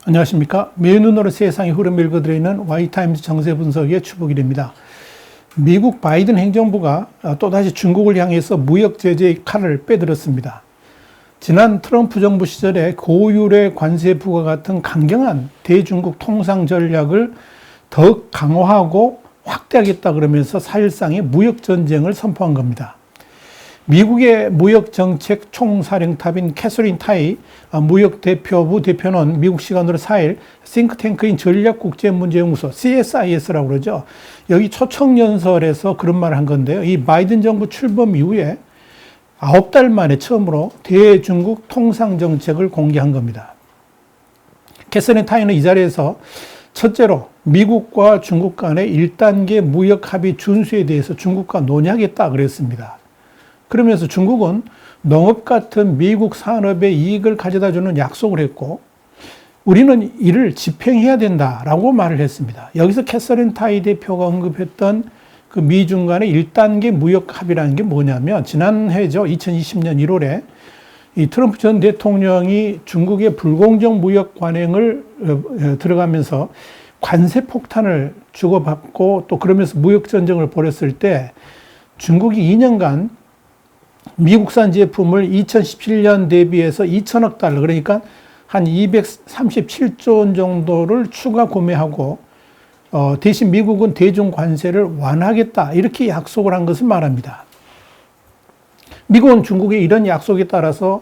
안녕하십니까. 매일 눈으로 세상의 흐름을 읽어드리는 Y타임즈 정세 분석의 추복일입니다. 미국 바이든 행정부가 또다시 중국을 향해서 무역 제재의 칼을 빼들었습니다. 지난 트럼프 정부 시절에 고율의 관세 부과 같은 강경한 대중국 통상 전략을 더욱 강화하고 확대하겠다 그러면서 사실상의 무역 전쟁을 선포한 겁니다. 미국의 무역정책 총사령탑인 캐서린 타이 무역대표부 대표는 미국 시간으로 4일 싱크탱크인 전략국제문제연구소 CSIS라고 그러죠. 여기 초청연설에서 그런 말을 한 건데요. 이 바이든 정부 출범 이후에 9달 만에 처음으로 대중국 통상정책을 공개한 겁니다. 캐서린 타이는 이 자리에서 첫째로 미국과 중국 간의 1단계 무역 합의 준수에 대해서 중국과 논의하겠다 그랬습니다. 그러면서 중국은 농업 같은 미국 산업의 이익을 가져다주는 약속을 했고 우리는 이를 집행해야 된다라고 말을 했습니다. 여기서 캐서린 타이 대표가 언급했던 그 미중 간의 1단계 무역 합의라는 게 뭐냐면 지난해죠. 2020년 1월에 이 트럼프 전 대통령이 중국의 불공정 무역 관행을 들어가면서 관세 폭탄을 주고받고 또 그러면서 무역 전쟁을 벌였을 때 중국이 2년간 미국산 제품을 2017년 대비해서 2천억 달러, 그러니까 한 237조 원 정도를 추가 구매하고 대신 미국은 대중 관세를 완화하겠다 이렇게 약속을 한 것을 말합니다. 미국은 중국의 이런 약속에 따라서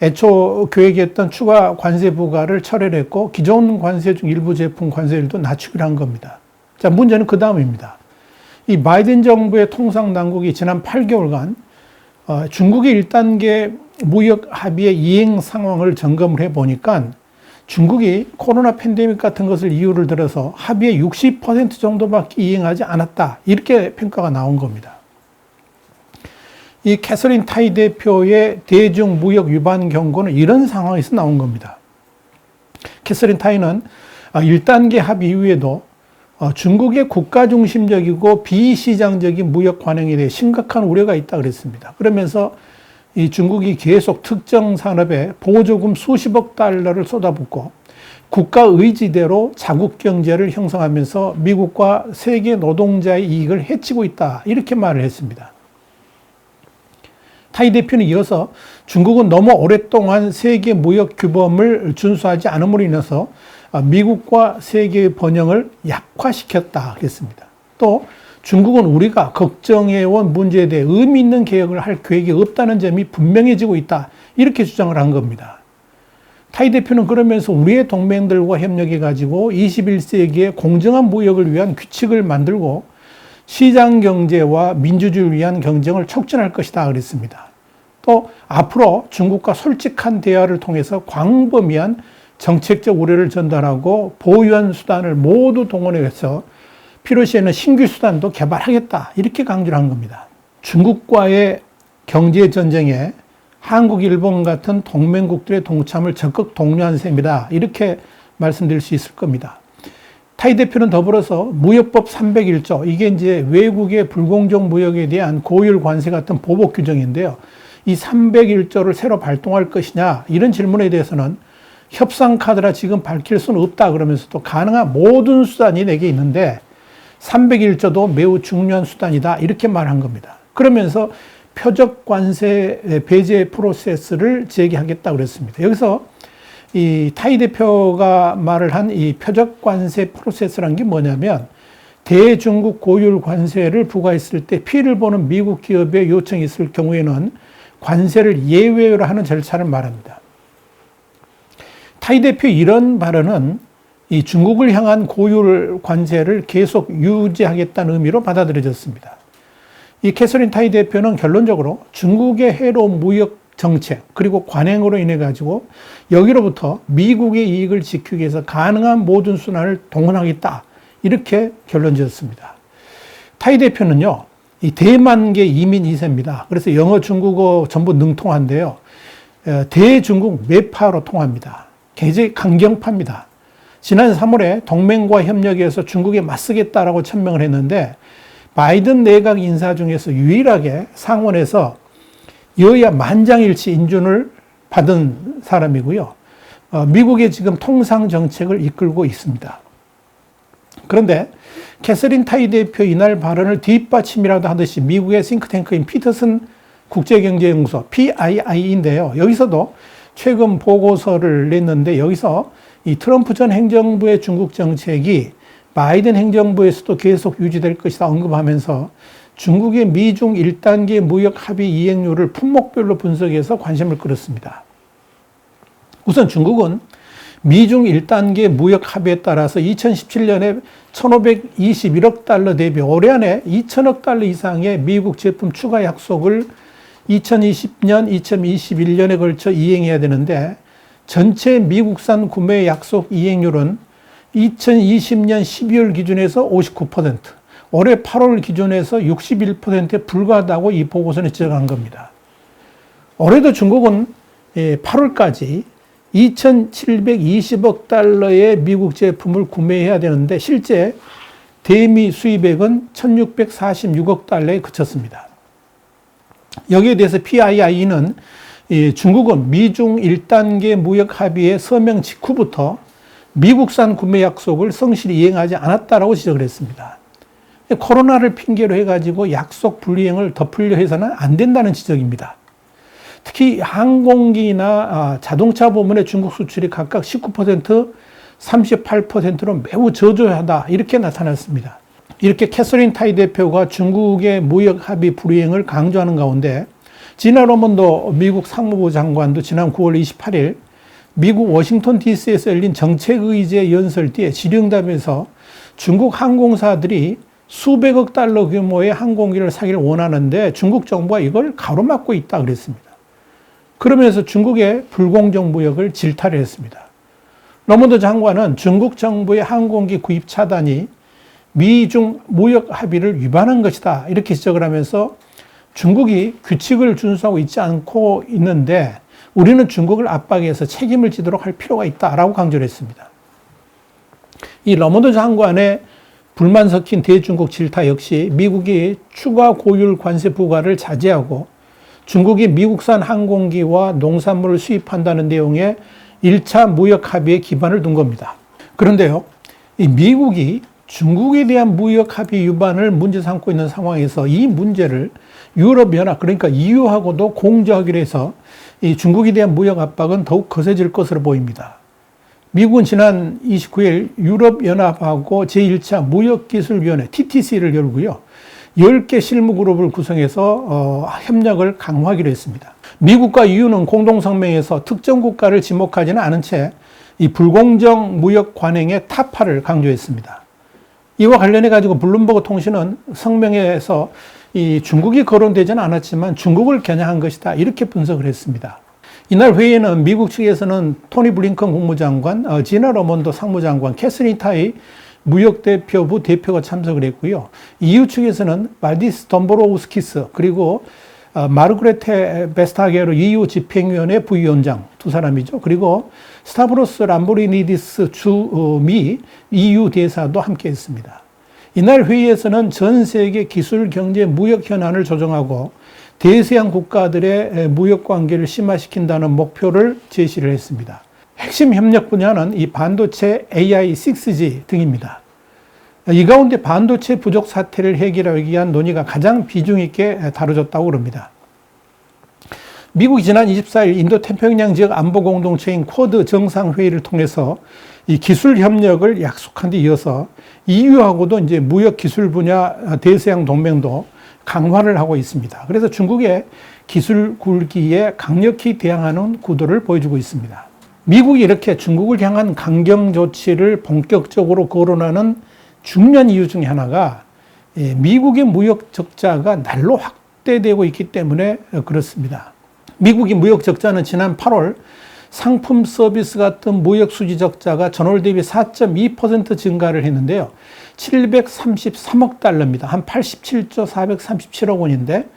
애초 계획했던 추가 관세 부과를 철회를 했고 기존 관세 중 일부 제품 관세율도 낮추기로 한 겁니다. 자, 문제는 그 다음입니다. 이 바이든 정부의 통상 당국이 지난 8개월간 중국의 1단계 무역 합의의 이행 상황을 점검을 해보니까 중국이 코로나 팬데믹 같은 것을 이유를 들어서 합의의 60% 정도밖에 이행하지 않았다. 이렇게 평가가 나온 겁니다. 이 캐서린 타이 대표의 대중 무역 위반 경고는 이런 상황에서 나온 겁니다. 캐서린 타이는 1단계 합의 이후에도 중국의 국가 중심적이고 비시장적인 무역 관행에 대해 심각한 우려가 있다 그랬습니다. 그러면서 이 중국이 계속 특정 산업에 보조금 수십억 달러를 쏟아붓고 국가 의지대로 자국 경제를 형성하면서 미국과 세계 노동자의 이익을 해치고 있다. 이렇게 말을 했습니다. 타이 대표는 이어서 중국은 너무 오랫동안 세계 무역 규범을 준수하지 않음으로 인해서 미국과 세계의 번영을 약화시켰다 했습니다. 또 중국은 우리가 걱정해온 문제에 대해 의미 있는 개혁을 할 계획이 없다는 점이 분명해지고 있다. 이렇게 주장을 한 겁니다. 타이 대표는 그러면서 우리의 동맹들과 협력해가지고 21세기의 공정한 무역을 위한 규칙을 만들고 시장 경제와 민주주의를 위한 경쟁을 촉진할 것이다 그랬습니다. 또 앞으로 중국과 솔직한 대화를 통해서 광범위한 정책적 우려를 전달하고 보유한 수단을 모두 동원해서 필요시에는 신규 수단도 개발하겠다 이렇게 강조를 한 겁니다. 중국과의 경제 전쟁에 한국, 일본 같은 동맹국들의 동참을 적극 독려한 셈이다 이렇게 말씀드릴 수 있을 겁니다. 타이 대표는 더불어서 무역법 301조, 이게 이제 외국의 불공정 무역에 대한 고율 관세 같은 보복 규정인데요. 이 301조를 새로 발동할 것이냐 이런 질문에 대해서는 협상 카드라 지금 밝힐 수는 없다 그러면서 또 가능한 모든 수단이 내게 있는데 301조도 매우 중요한 수단이다 이렇게 말한 겁니다. 그러면서 표적 관세 배제 프로세스를 제기하겠다 그랬습니다. 여기서 이 타이 대표가 말을 한 이 표적 관세 프로세스라는 게 뭐냐면 대중국 고율 관세를 부과했을 때 피해를 보는 미국 기업의 요청이 있을 경우에는 관세를 예외로 하는 절차를 말합니다. 타이 대표의 이런 발언은 이 중국을 향한 고율 관세를 계속 유지하겠다는 의미로 받아들여졌습니다. 이 캐서린 타이 대표는 결론적으로 중국의 해로운 무역 정책 그리고 관행으로 인해 가지고 여기로부터 미국의 이익을 지키기 위해서 가능한 모든 수단을 동원하겠다 이렇게 결론 지었습니다. 타이 대표는요 이 대만계 이민 2세입니다. 그래서 영어, 중국어 전부 능통한데요. 대중국 매파로 통합니다. 굉장히 강경파입니다. 지난 3월에 동맹과 협력해서 중국에 맞서겠다라고 천명을 했는데 바이든 내각 인사 중에서 유일하게 상원에서 여야 만장일치 인준을 받은 사람이고요. 미국의 지금 통상 정책을 이끌고 있습니다. 그런데 캐서린 타이 대표 이날 발언을 뒷받침이라도 하듯이 미국의 싱크탱크인 피터슨 국제경제연구소 PII인데요. 여기서도 최근 보고서를 냈는데 여기서 이 트럼프 전 행정부의 중국 정책이 바이든 행정부에서도 계속 유지될 것이다 언급하면서 중국의 미중 1단계 무역 합의 이행률을 품목별로 분석해서 관심을 끌었습니다. 우선 중국은 미중 1단계 무역 합의에 따라서 2017년에 1,521억 달러 대비 올해 안에 2,000억 달러 이상의 미국 제품 추가 약속을 2020년, 2021년에 걸쳐 이행해야 되는데 전체 미국산 구매 약속 이행률은 2020년 12월 기준에서 59%, 올해 8월 기준에서 61%에 불과하다고 이 보고서는 지적한 겁니다. 올해도 중국은 8월까지 2,720억 달러의 미국 제품을 구매해야 되는데 실제 대미 수입액은 1,646억 달러에 그쳤습니다. 여기에 대해서 PII는 중국은 미중 1단계 무역 합의의 서명 직후부터 미국산 구매 약속을 성실히 이행하지 않았다라고 지적을 했습니다. 코로나를 핑계로 해가지고 약속 불이행을 덮으려 해서는 안 된다는 지적입니다. 특히 항공기나 자동차 부문의 중국 수출이 각각 19%, 38%로 매우 저조하다 이렇게 나타났습니다. 이렇게 캐서린 타이 대표가 중국의 무역 합의 불이행을 강조하는 가운데 지나 로먼도 미국 상무부 장관도 지난 9월 28일 미국 워싱턴 DC에서 열린 정책의제 연설 뒤에 질의응답에서 중국 항공사들이 수백억 달러 규모의 항공기를 사기를 원하는데 중국 정부가 이걸 가로막고 있다 그랬습니다. 그러면서 중국의 불공정 무역을 질타를 했습니다. 러먼드 장관은 중국 정부의 항공기 구입 차단이 미중 무역 합의를 위반한 것이다 이렇게 지적을 하면서 중국이 규칙을 준수하고 있지 않고 있는데 우리는 중국을 압박해서 책임을 지도록 할 필요가 있다라고 강조를 했습니다. 이 러먼드 장관의 불만 섞인 대중국 질타 역시 미국이 추가 고율 관세 부과를 자제하고 중국이 미국산 항공기와 농산물을 수입한다는 내용의 1차 무역 합의에 기반을 둔 겁니다. 그런데요, 이 미국이 중국에 대한 무역 합의 위반을 문제 삼고 있는 상황에서 이 문제를 유럽연합, 그러니까 EU하고도 공조하기로 해서 이 중국에 대한 무역 압박은 더욱 거세질 것으로 보입니다. 미국은 지난 29일 유럽연합하고 제1차 무역기술위원회 TTC를 열고요. 10개 실무그룹을 구성해서 협력을 강화하기로 했습니다. 미국과 EU는 공동성명에서 특정 국가를 지목하지는 않은 채 이 불공정 무역 관행의 타파를 강조했습니다. 이와 관련해 가지고 블룸버그 통신은 성명에서 이 중국이 거론되지는 않았지만 중국을 겨냥한 것이다 이렇게 분석을 했습니다. 이날 회의에는 미국 측에서는 토니 블링컨 국무장관, 지나 러먼도 상무장관, 캐서린 타이 무역대표부 대표가 참석을 했고요. EU 측에서는 발디스 덤보로우스키스 그리고 마르그레테 베스타게르 EU 집행위원회 부위원장 두 사람이죠. 그리고 스타브로스 람브리니디스 미 EU 대사도 함께했습니다. 이날 회의에서는 전 세계 기술, 경제, 무역 현안을 조정하고 대서양 국가들의 무역 관계를 심화시킨다는 목표를 제시를 했습니다. 핵심 협력 분야는 이 반도체, AI, 6G 등입니다. 이 가운데 반도체 부족 사태를 해결하기 위한 논의가 가장 비중 있게 다뤄졌다고 합니다. 미국이 지난 24일 인도태평양 지역 안보 공동체인 쿼드 정상회의를 통해서 이 기술 협력을 약속한 데 이어서 EU하고도 이제 무역 기술 분야 대서양 동맹도 강화를 하고 있습니다. 그래서 중국의 기술 굴기에 강력히 대항하는 구도를 보여주고 있습니다. 미국이 이렇게 중국을 향한 강경 조치를 본격적으로 거론하는 중요한 이유 중에 하나가 미국의 무역 적자가 날로 확대되고 있기 때문에 그렇습니다. 미국의 무역 적자는 지난 8월 상품 서비스 같은 무역 수지 적자가 전월 대비 4.2% 증가를 했는데요. 733억 달러입니다. 한 87조 437억 원인데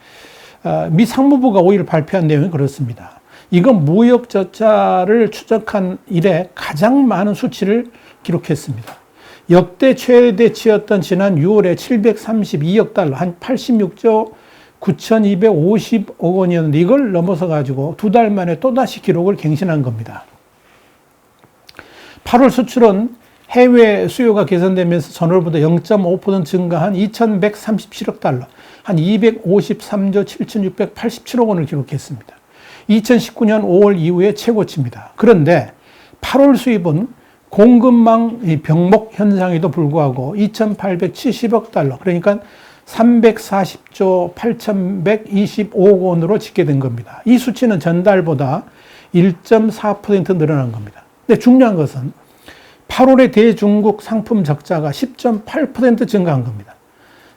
미 상무부가 5일 발표한 내용이 그렇습니다. 이건 무역 적자를 추적한 이래 가장 많은 수치를 기록했습니다. 역대 최대치였던 지난 6월에 732억 달러, 한 86조 9,250억 원이었는데 이걸 넘어서 가지고 두 달 만에 또다시 기록을 갱신한 겁니다. 8월 수출은 해외 수요가 개선되면서 전월보다 0.5% 증가한 2,137억 달러, 한 253조 7,687억 원을 기록했습니다. 2019년 5월 이후의 최고치입니다. 그런데 8월 수입은 공급망 병목 현상에도 불구하고 2,870억 달러, 그러니까 340조 8,125억 원으로 집계된 겁니다. 이 수치는 전달보다 1.4% 늘어난 겁니다. 근데 중요한 것은 8월에 대중국 상품 적자가 10.8% 증가한 겁니다.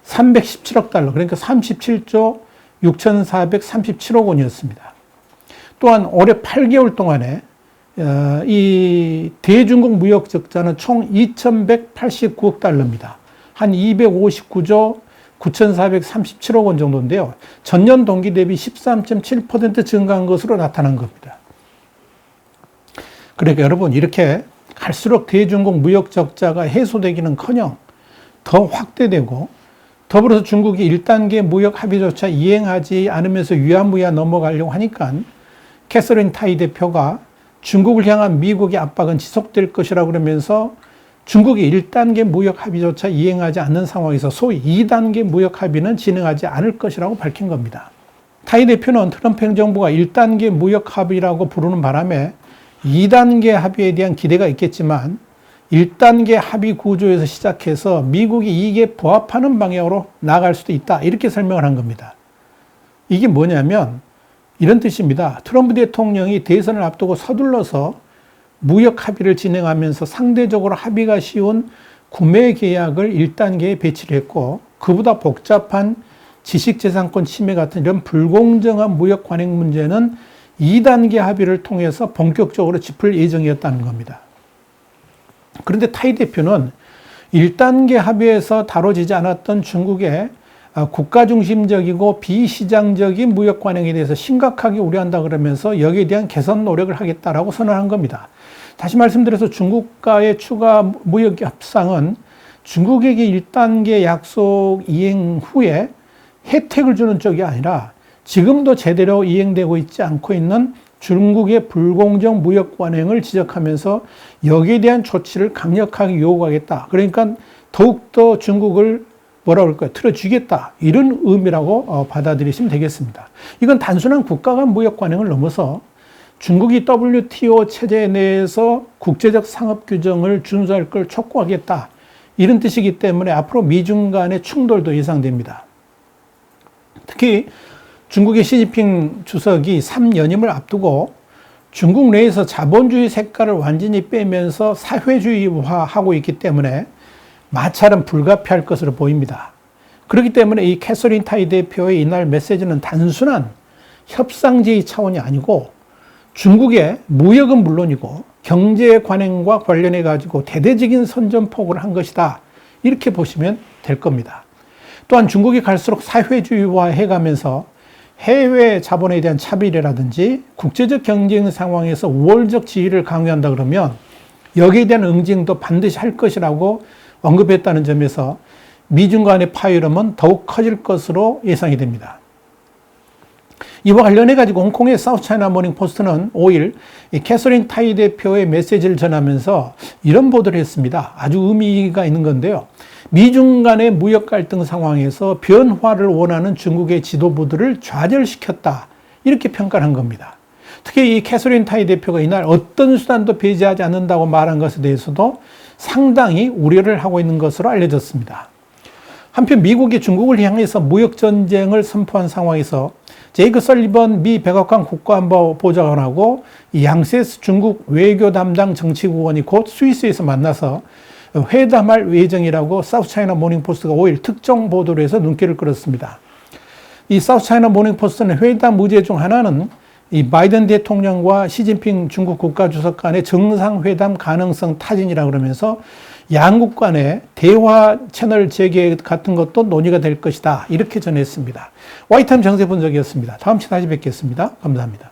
317억 달러, 그러니까 37조 6,437억 원이었습니다. 또한 올해 8개월 동안에 이 대중국 무역 적자는 총 2,189억 달러입니다. 한 259조 9,437억 원 정도인데요. 전년 동기 대비 13.7% 증가한 것으로 나타난 겁니다. 그러니까 여러분, 이렇게 갈수록 대중국 무역 적자가 해소되기는커녕 더 확대되고, 더불어서 중국이 1단계 무역 합의조차 이행하지 않으면서 유야무야 넘어가려고 하니까 캐서린 타이 대표가 중국을 향한 미국의 압박은 지속될 것이라고 그러면서 중국이 1단계 무역 합의조차 이행하지 않는 상황에서 소위 2단계 무역 합의는 진행하지 않을 것이라고 밝힌 겁니다. 타이 대표는 트럼프 행정부가 1단계 무역 합의라고 부르는 바람에 2단계 합의에 대한 기대가 있겠지만 1단계 합의 구조에서 시작해서 미국이 이게 부합하는 방향으로 나아갈 수도 있다, 이렇게 설명을 한 겁니다. 이게 뭐냐면 이런 뜻입니다. 트럼프 대통령이 대선을 앞두고 서둘러서 무역 합의를 진행하면서 상대적으로 합의가 쉬운 구매 계약을 1단계에 배치를 했고, 그보다 복잡한 지식재산권 침해 같은 이런 불공정한 무역 관행 문제는 2단계 합의를 통해서 본격적으로 짚을 예정이었다는 겁니다. 그런데 타이 대표는 1단계 합의에서 다뤄지지 않았던 중국의 국가 중심적이고 비시장적인 무역 관행에 대해서 심각하게 우려한다 그러면서 여기에 대한 개선 노력을 하겠다라고 선언한 겁니다. 다시 말씀드려서 중국과의 추가 무역 협상은 중국에게 1단계 약속 이행 후에 혜택을 주는 쪽이 아니라 지금도 제대로 이행되고 있지 않고 있는 중국의 불공정 무역 관행을 지적하면서 여기에 대한 조치를 강력하게 요구하겠다. 그러니까 더욱더 중국을 뭐라 그럴까요? 틀어주겠다. 이런 의미라고 받아들이시면 되겠습니다. 이건 단순한 국가 간 무역 관행을 넘어서 중국이 WTO 체제 내에서 국제적 상업 규정을 준수할 걸 촉구하겠다, 이런 뜻이기 때문에 앞으로 미중 간의 충돌도 예상됩니다. 특히 중국의 시진핑 주석이 3연임을 앞두고 중국 내에서 자본주의 색깔을 완전히 빼면서 사회주의화하고 있기 때문에 마찰은 불가피할 것으로 보입니다. 그렇기 때문에 이 캐서린 타이 대표의 이날 메시지는 단순한 협상제의 차원이 아니고 중국의 무역은 물론이고 경제 관행과 관련해 가지고 대대적인 선전포고를 한 것이다, 이렇게 보시면 될 겁니다. 또한 중국이 갈수록 사회주의화해 가면서 해외 자본에 대한 차별이라든지 국제적 경쟁 상황에서 우월적 지위를 강요한다 그러면 여기에 대한 응징도 반드시 할 것이라고 언급했다는 점에서 미중 간의 파열음은 더욱 커질 것으로 예상이 됩니다. 이와 관련해 가지고 홍콩의 사우스차이나 모닝포스트는 5일 이 캐서린 타이 대표의 메시지를 전하면서 이런 보도를 했습니다. 아주 의미가 있는 건데요. 미중 간의 무역 갈등 상황에서 변화를 원하는 중국의 지도부들을 좌절시켰다, 이렇게 평가를 한 겁니다. 특히 이 캐서린 타이 대표가 이날 어떤 수단도 배제하지 않는다고 말한 것에 대해서도 상당히 우려를 하고 있는 것으로 알려졌습니다. 한편 미국이 중국을 향해서 무역전쟁을 선포한 상황에서 제이크 설리번 미 백악관 국가안보 보좌관하고 양세스 중국 외교 담당 정치국원이 곧 스위스에서 만나서 회담할 예정이라고 사우스차이나 모닝포스트가 5일 특정 보도를 해서 눈길을 끌었습니다. 이 사우스차이나 모닝포스트는 회담 의제 중 하나는 이 바이든 대통령과 시진핑 중국 국가주석 간의 정상회담 가능성 타진이라 그러면서 양국 간의 대화 채널 재개 같은 것도 논의가 될 것이다, 이렇게 전했습니다. 와이타임 정세 분석이었습니다. 다음 시간에 다시 뵙겠습니다. 감사합니다.